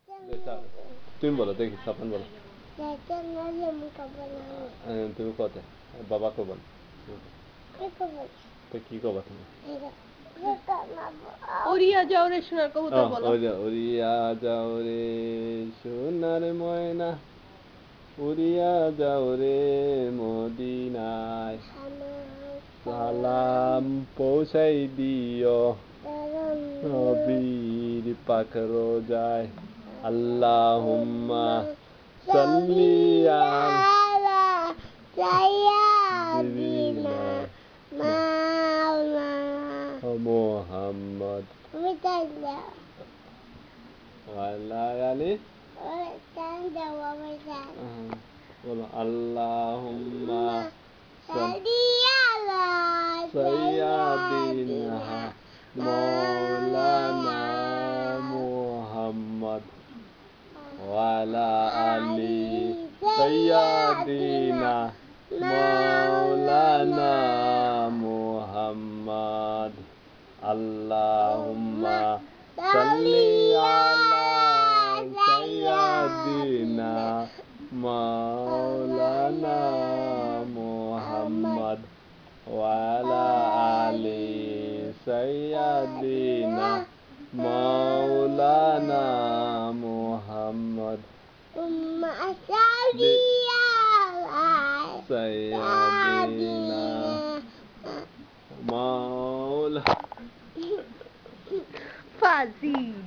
তুমি বলো দেখি, সাফান বলো। তুমি কত বাবা কবল তো কি কবা তুমি? উড়িয়া যাও রে সোনার কবুতর বলো। উড়িয়া যাও রে সোনার ময়না, উড়িয়া যাও রে মদিনায়, সালাম পৌঁছাই দিও নবীর পাক রোজায়। আল্লাহুম্মা সাল্লি আলা সাইয়্যিদিনা মাওলানা মুহাম্মদ ওয়া আলা আলি। বলো আল্লাহুম্মা সাল্লি আলা সাইয়্যিদিনা মাওলানা মুহাম্মদ ওয়া আলা আলি সাইয়্যিদিনা মাওলানা মুহাম্মদ। আল্লাহুম্মা সাল্লি আলা সাইয়্যিদিনা মাওলানা মুহাম্মদ ওয়া আলা আলি সাইয়্যিদিনা মাওলানা মুহাম্মদ সাইয়্যিদিনা মাওলানা ফাজিল।